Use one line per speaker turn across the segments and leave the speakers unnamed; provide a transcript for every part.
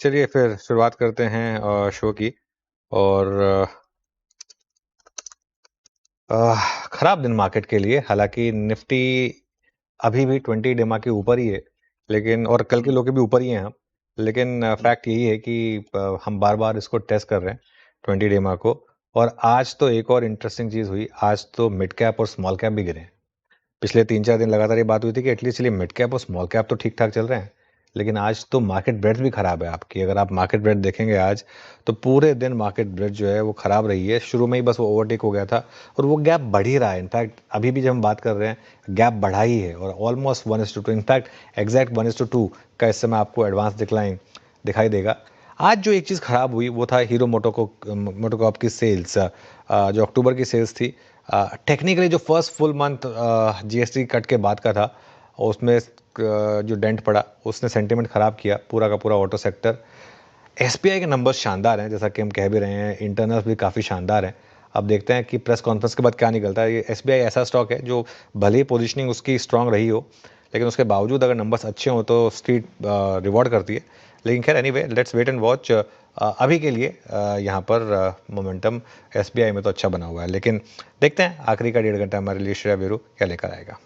चलिए फिर शुरुआत करते हैं शो की। और खराब दिन मार्केट के लिए। हालांकि निफ्टी अभी भी 20 डेमा के ऊपर ही है, लेकिन और कल के लो के भी ऊपर ही हैं हम। लेकिन फैक्ट यही है कि हम बार बार इसको टेस्ट कर रहे हैं 20 डेमा को। और आज तो एक और इंटरेस्टिंग चीज़ हुई, आज तो मिड कैप और स्मॉल कैप भी गिरे हैं। पिछले 3-4 दिन लगातार ये बात हुई थी कि एटलीस्ट चलिए मिड कैप और स्मॉल कैप तो ठीक ठाक चल रहे हैं, लेकिन आज तो मार्केट ब्रेड्थ भी खराब है आपकी। अगर आप मार्केट ब्रेड देखेंगे आज, तो पूरे दिन मार्केट ब्रेड जो है वो खराब रही है। शुरू में ही बस वो ओवरटेक हो गया था और वो गैप बढ़ ही रहा है। इनफैक्ट अभी भी जब हम बात कर रहे हैं, गैप बढ़ा ही है और ऑलमोस्ट 1:2, इनफैक्ट एग्जैक्ट 1:2 का इस समय आपको एडवांस डिक्लाइन दिखाई देगा। आज जो एक चीज़ खराब हुई वो था हीरो मोटोकॉर्प की सेल्स, जो अक्टूबर की सेल्स थी। टेक्निकली जो first full month GST cut के बाद का था, उसमें जो डेंट पड़ा उसने सेंटिमेंट ख़राब किया पूरा का पूरा ऑटो सेक्टर। एसबीआई के नंबर्स शानदार हैं, जैसा कि हम कह भी रहे हैं, इंटरनल्स भी काफ़ी शानदार हैं। अब देखते हैं कि प्रेस कॉन्फ्रेंस के बाद क्या निकलता है। ये एसबीआई ऐसा स्टॉक है जो भले ही पोजीशनिंग उसकी स्ट्रांग रही हो, लेकिन उसके बावजूद अगर नंबर्स अच्छे हों तो स्ट्रीट रिवॉर्ड करती है। लेकिन खैर anyway, let's wait and watch. अभी के लिए यहाँ पर मोमेंटम एसबीआई में तो अच्छा बना हुआ है, लेकिन देखते हैं आखिरी का 1.5 घंटा हमारे लिए श्रेया बेरू क्या लेकर आएगा।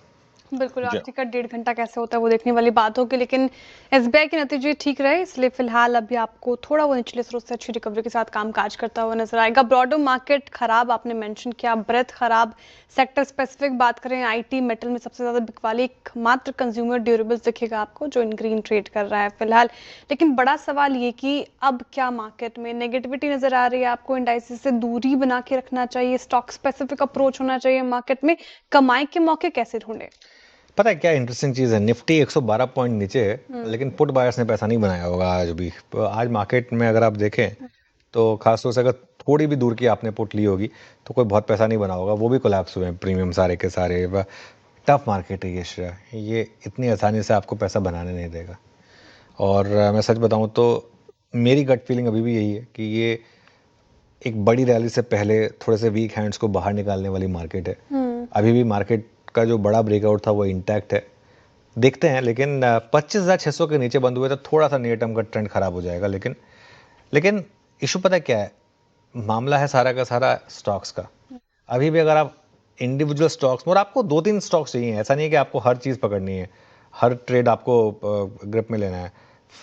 बिल्कुल,
जी।
आखिरी का 1.5 घंटा कैसे होता है वो देखने वाली बात होगी, लेकिन एसबीआई के नतीजे ठीक रहे, इसलिए फिलहाल अभी आपको थोड़ा वो निचले स्रोत से अच्छी रिकवरी के साथ कामकाज करता हुआ नजर आएगा। ब्रॉडर मार्केट खराब आपने मेंशन किया, ब्रेथ खराब। सेक्टर स्पेसिफिक बात करें, आईटी मेटल में सबसे ज्यादा बिकवाली एकमात्र कंज्यूमर ड्यूरेबल्स दिखेगा आपको, जो इन ग्रीन ट्रेड कर रहा है फिलहाल। लेकिन बड़ा सवाल ये कि अब क्या मार्केट में नेगेटिविटी नजर आ रही है, आपको इंडाइसिस से दूरी बना के रखना चाहिए, स्टॉक स्पेसिफिक अप्रोच होना चाहिए मार्केट में, कमाई के मौके कैसे ढूंढे?
पता है क्या इंटरेस्टिंग चीज़ है, निफ्टी 112 पॉइंट नीचे है, लेकिन पुट बायर्स ने पैसा नहीं बनाया होगा आज भी। तो आज मार्केट में अगर आप देखें, तो खासतौर से अगर थोड़ी भी दूर की आपने पुट ली होगी तो कोई बहुत पैसा नहीं बना होगा, वो भी कोलैप्स हुए हैं प्रीमियम सारे के सारे। टफ मार्केट है ये श्रेया, ये इतनी आसानी से आपको पैसा बनाने नहीं देगा। और मैं सच बताऊं तो मेरी गट फीलिंग अभी भी यही है कि ये एक बड़ी रैली से पहले थोड़े से वीक हैंड्स को बाहर निकालने वाली मार्केट है। अभी भी मार्केट का जो बड़ा ब्रेकआउट था वो इंटैक्ट है। देखते हैं, लेकिन 25,600 के नीचे बंद हुए तो थोड़ा सा नियर टर्म का ट्रेंड खराब हो जाएगा। लेकिन लेकिन इशू पता है क्या है, मामला है सारा का सारा स्टॉक्स का। अभी भी अगर आप इंडिविजुअल स्टॉक्स, और आपको 2-3 स्टॉक्स चाहिए, ऐसा नहीं है कि आपको हर चीज़ पकड़नी है, हर ट्रेड आपको ग्रिप में लेना है।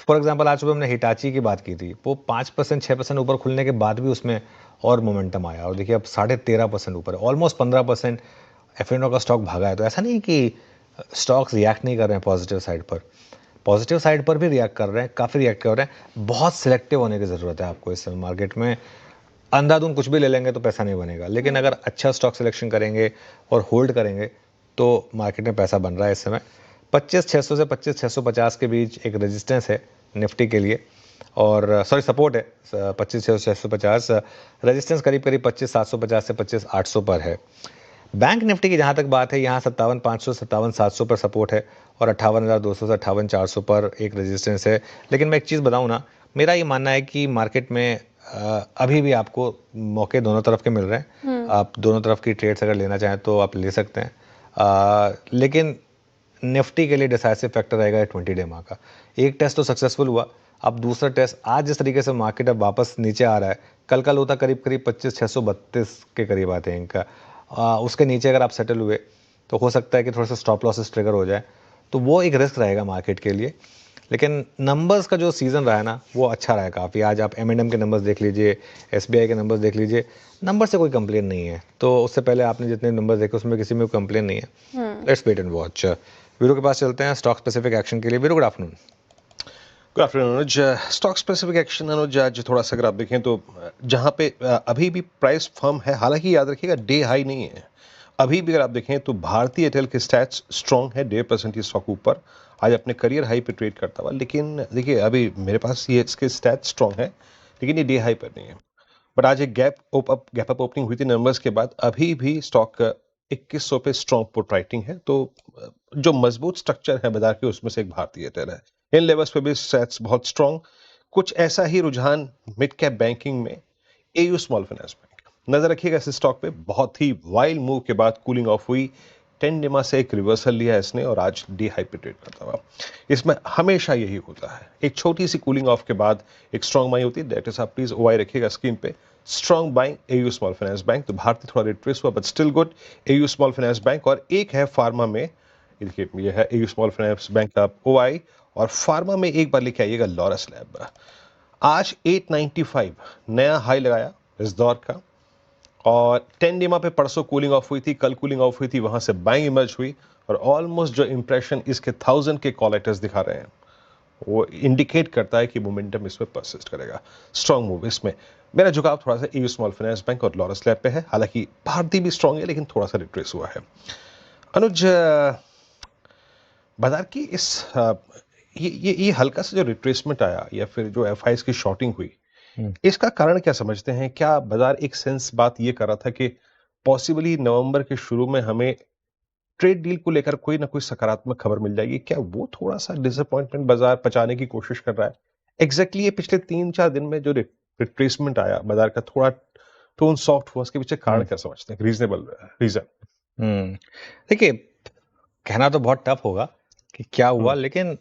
फॉर एग्जांपल आज सुबह हमने हिटाची की बात की थी, वो 5% 6% ऊपर खुलने के बाद भी उसमें और मोमेंटम आया, और देखिए अब 13.5% ऊपर है, ऑलमोस्ट 15% एफ का स्टॉक भागा है। तो ऐसा नहीं कि स्टॉक्स रिएक्ट नहीं कर रहे हैं पॉजिटिव साइड पर, पॉजिटिव साइड पर भी रिएक्ट कर रहे हैं, काफ़ी रिएक्ट कर रहे हैं। बहुत सिलेक्टिव होने की ज़रूरत है आपको इस समय मार्केट में। अंधाधुंध कुछ भी ले लेंगे तो पैसा नहीं बनेगा, लेकिन अगर अच्छा स्टॉक सिलेक्शन करेंगे और होल्ड करेंगे तो मार्केट में पैसा बन रहा है इस समय। 25,600 से 25,650 के बीच एक रेजिस्टेंस है निफ्टी के लिए, और सॉरी सपोर्ट है 25,650। रेजिस्टेंस करीब करीब 25,750 से 25,800 पर है। बैंक निफ्टी की जहाँ तक बात है, यहाँ 57,500 57,700 पर सपोर्ट है, और 58,200 से 58,400 पर एक रेजिस्टेंस है। लेकिन मैं एक चीज़ बताऊँ ना, मेरा ये मानना है कि मार्केट में अभी भी आपको मौके दोनों तरफ के मिल रहे हैं। आप दोनों तरफ की ट्रेड्स अगर लेना चाहें तो आप ले सकते हैं। लेकिन निफ्टी के लिए डिसाइसिव फैक्टर रहेगा 20 डे माह का। एक टेस्ट तो सक्सेसफुल हुआ, अब दूसरा टेस्ट, आज जिस तरीके से मार्केट अब वापस नीचे आ रहा है, कल का लो था करीब करीब 25,632 के करीब आते हैं इनका। उसके नीचे अगर आप सेटल हुए तो हो सकता है कि थोड़ा सा स्टॉप लॉसेस ट्रिगर हो जाए, तो वो एक रिस्क रहेगा मार्केट के लिए। लेकिन नंबर्स का जो सीज़न रहा है ना, वो अच्छा रहा है काफ़ी। आज आप M&M के नंबर्स देख लीजिए, SBI के नंबर्स देख लीजिए, नंबर से कोई कंप्लेन नहीं है। तो उससे पहले आपने जितने नंबर्स देखे उसमें किसी में कंप्लेन नहीं है। Let's wait and watch. Veeru के पास चलते हैं स्टॉक स्पेसिफिक एक्शन के लिए। Veeru, good afternoon.
Good afternoon Anuj. Stock specific action Anuj, आज थोड़ा सा अगर आप देखें तो जहां पे अभी भी प्राइस फर्म है, हालांकि याद रखिएगा डे हाई नहीं है। अभी भी अगर आप देखें तो भारतीय एयरटेल के स्टैट्स स्ट्रॉन्ग है, 1.5% की स्टॉक ऊपर आज अपने करियर हाई पे ट्रेड करता हुआ। लेकिन देखिए अभी मेरे पास ये इसके स्टैट्स स्ट्रॉन्ग है, लेकिन ये डे हाई पर नहीं है। बट आज एक गैप अप ओपनिंग हुई थी नंबर्स के बाद, अभी भी स्टॉक 2100 पे स्ट्रॉन्ग पुट राइटिंग है। तो जो मजबूत स्ट्रक्चर है बाजार के उसमें से एक भारतीय एयरटेल है। इन लेवल्स पे भी सेट्स बहुत स्ट्रॉन्ग। कुछ ऐसा ही रुझान मिड कैप बैंकिंग में एयू स्मॉल फाइनेंस बैंक, नजर रखिएगा इस स्टॉक पे। बहुत ही वाइल्ड मूव के बाद कूलिंग ऑफ हुई, 10 डिमा से एक रिवर्सल लिया इसने और आज डी हाई पे ट्रेड करता हुआ। इसमें हमेशा यही होता है, एक छोटी सी कूलिंग ऑफ के बाद एक स्ट्रॉन्ग बाइंग होती है। दैट इज आप प्लीज ओआई रखिएगा स्क्रीन पे, strong buying AU small finance bank. तो भारतीय थोड़ा रिट्रेस हुआ but still good, AU small finance bank. और एक है फार्मा में, ये देखिए ये है एयू स्मॉल फाइनेंस बैंक का ओआई, और फार्मा में एक बार लेके आइएगा लॉरस लैब। आज 895 नया हाई लगाया इस दौर का, और 10 डिमा पे परसों कूलिंग ऑफ हुई थी, कल कूलिंग ऑफ हुई थी, वहां से बाइंग इमर्ज हुई, और ऑलमोस्ट जो इंप्रेशन इसके 1000 के कॉलेटर्स दिखा रहे हैं वो इंडिकेट करता है कि मोमेंटम इसमें परसिस्ट करेगा। स्ट्रॉन्ग मूव इसमें मेरा झुकाव थोड़ा सा एयू स्मॉल फाइनेंस बैंक और लॉरस लैब पे है। हालांकि भारतीय भी स्ट्रॉन्ग है लेकिन थोड़ा सा रिट्रेस हुआ है। अनुज, बाजार की इस ये हल्का सा जो रिट्रेसमेंट आया या फिर जो एफआईएस की शॉर्टिंग हुई, इसका कारण क्या समझते हैं? क्या बाजार एक सेंस बात ये कर रहा था कि पॉसिबली नवंबर के शुरू में हमें ट्रेड डील को लेकर कोई ना कोई सकारात्मक खबर मिल जाएगी? क्या वो थोड़ा सा डिसअपॉइंटमेंट बाजार पचाने की कोशिश कर रहा है? एग्जैक्टली ये पिछले 3-4 दिन में जो रिट्रेसमेंट आया, बाजार का थोड़ा टोन सॉफ्ट हुआ, उसके पीछे कारण क्या समझते हैं? Reasonable reason?
देखिए, कहना तो बहुत टफ होगा कि क्या हुआ, लेकिन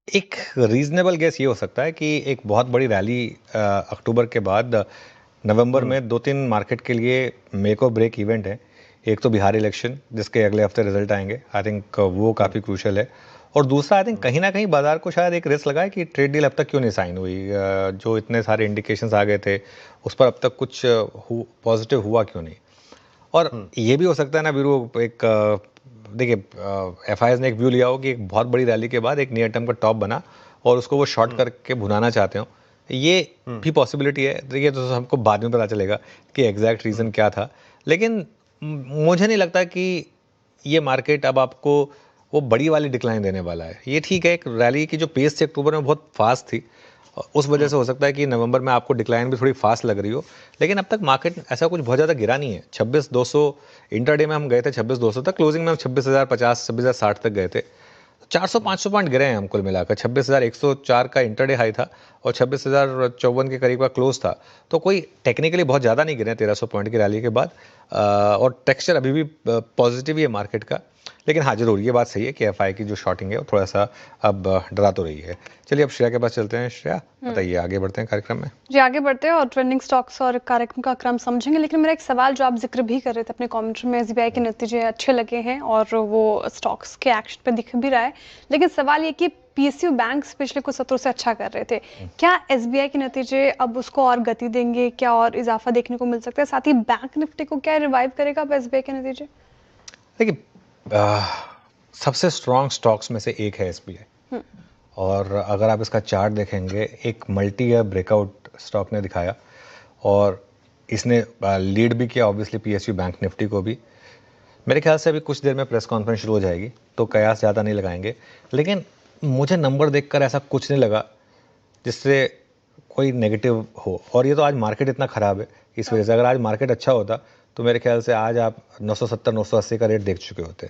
एक रीजनेबल गेस ये हो सकता है कि एक बहुत बड़ी रैली अक्टूबर के बाद नवंबर में 2-3 मार्केट के लिए मेक और ब्रेक इवेंट है। एक तो बिहार इलेक्शन जिसके अगले हफ्ते रिजल्ट आएंगे, आई थिंक वो काफ़ी क्रूशल है। और दूसरा आई थिंक कहीं ना कहीं बाजार को शायद एक रिस्क लगा है कि ट्रेड डील अब तक क्यों नहीं साइन हुई, जो इतने सारे इंडिकेशंस आ गए थे उस पर अब तक कुछ पॉजिटिव हुआ क्यों नहीं। और ये भी हो सकता है ना वीरू, एक देखिए एफआईएस ने एक व्यू लिया हो कि एक बहुत बड़ी रैली के बाद एक नियर टर्म का टॉप बना और उसको वो शॉर्ट करके भुनाना चाहते हो, ये भी पॉसिबिलिटी है। देखिए तो हमको बाद में पता चलेगा कि एग्जैक्ट रीज़न क्या था, लेकिन मुझे नहीं लगता कि ये मार्केट अब आपको वो बड़ी वाली डिक्लाइन देने वाला है। ये ठीक है, एक रैली की जो पेस थी अक्टूबर में बहुत फास्ट थी, उस वजह से हो सकता है कि नवंबर में आपको डिक्लाइन भी थोड़ी फास्ट लग रही हो, लेकिन अब तक मार्केट ऐसा कुछ बहुत ज़्यादा गिरा नहीं है। 26,200 इंटरडे में हम गए थे, 26,200 तक, क्लोजिंग में हम 26,050 26,060 तक गए थे। 400-500 पॉइंट गिरे हैं हम कुल मिलाकर। 26,104 का इंटरडे हाई था और 26,054 के करीब का क्लोज था, तो कोई टेक्निकली बहुत ज़्यादा नहीं गिरे 1300 पॉइंट की रैली के बाद। और टेक्सचर अभी भी पॉजिटिव ही है मार्केट का, लेकिन हाँ जरूर ये बात सही है कि एफआई की जो शॉर्टिंग है वो थोड़ा सा अब डरा तो रही है। चलिए अब श्रेया के पास चलते हैं। श्रेया बताइए, आगे बढ़ते हैं कार्यक्रम में।
जी आगे बढ़ते हैं और ट्रेंडिंग स्टॉक्स और कार्यक्रम का क्रम समझेंगे, लेकिन मेरा एक सवाल जो आप जिक्र भी कर रहे थे अपने कमेंट्री में, एसबीआई के नतीजे अच्छे लगे हैं और वो स्टॉक्स के एक्शन पे दिख भी रहा है, लेकिन सवाल ये कि पीएसयू बैंक्स पिछले कुछ सत्रों से अच्छा कर रहे थे, क्या एसबीआई के नतीजे अब उसको और गति देंगे, क्या और इजाफा देखने को मिल सकता है? साथ ही बैंक निफ्टी को क्या रिवाइव करेगा अब एसबीआई के नतीजे?
देखिए सबसे स्ट्रॉन्ग स्टॉक्स में से एक है एसबीआई, और अगर आप इसका चार्ट देखेंगे, एक मल्टी ईयर ब्रेकआउट स्टॉक ने दिखाया और इसने लीड भी किया ऑब्वियसली पीएसयू बैंक निफ्टी को भी। मेरे ख्याल से अभी कुछ देर में प्रेस कॉन्फ्रेंस शुरू हो जाएगी तो कयास ज़्यादा नहीं लगाएंगे, लेकिन मुझे नंबर देखकर ऐसा कुछ नहीं लगा जिससे कोई नेगेटिव हो। और ये तो आज मार्केट इतना ख़राब है इस वजह से, अगर आज मार्केट अच्छा होता तो मेरे ख्याल से आज आप 970-980 का रेट देख चुके होते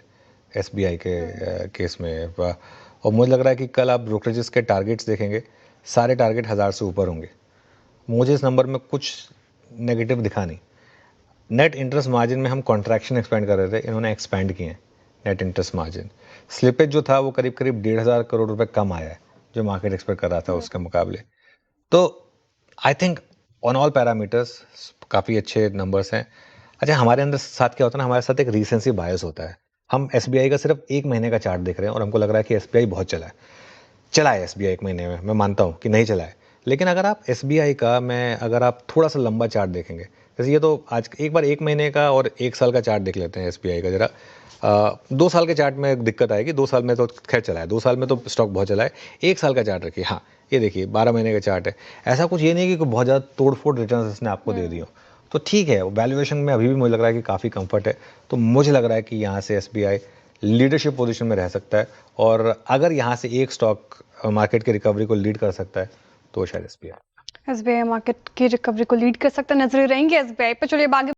एसबीआई के केस में। और मुझे लग रहा है कि कल आप ब्रोकरेजेस के टारगेट्स देखेंगे, सारे टारगेट 1000 से ऊपर होंगे। मुझे इस नंबर में कुछ नेगेटिव दिखा नहीं। नेट इंटरेस्ट मार्जिन में हम कॉन्ट्रैक्शन एक्सपेंड कर रहे थे, इन्होंने एक्सपेंड किए हैं नेट इंटरेस्ट मार्जिन। स्लिपेज जो था वो करीब करीब 1,500 करोड़ रुपए कम आया है जो मार्केट एक्सपेक्ट कर रहा था उसके मुकाबले। तो I think on all parameters काफ़ी अच्छे नंबर्स हैं। अच्छा, हमारे अंदर साथ क्या होता है ना, हमारे साथ एक रीसेंसी बायस होता है। हम एसबीआई का सिर्फ 1 महीने का चार्ट देख रहे हैं और हमको लग रहा है कि एसबीआई बहुत चला है एसबीआई 1 महीने में। मैं मानता हूँ कि नहीं चला है, लेकिन अगर आप एसबीआई का अगर आप थोड़ा सा लंबा चार्ट देखेंगे, जैसे ये तो आज एक बार 1 महीने का और 1 साल का चार्ट देख लेते हैं एसबीआई का जरा। 2 साल के चार्ट में दिक्कत आएगी, 2 साल में तो खैर चला है, 2 साल में तो स्टॉक बहुत चला है। 1 साल का चार्ट रखिए, हाँ ये देखिए 12 महीने का चार्ट है। ऐसा कुछ ये नहीं कि बहुत ज़्यादा तोड़फोड़ रिटर्न इसने आपको दे दी हो, तो ठीक है। वैल्यूएशन में अभी भी मुझे लग रहा है कि काफ़ी कंफर्ट है, तो मुझे लग रहा है कि यहाँ से एसबीआई लीडरशिप पोजीशन में रह सकता है। और अगर यहाँ से एक स्टॉक मार्केट की रिकवरी को लीड कर सकता है तो शायद एसबीआई
एसबीआई मार्केट की रिकवरी को लीड कर सकता है। नजरें रहेंगे एसबीआई पे। चलिए अब आगे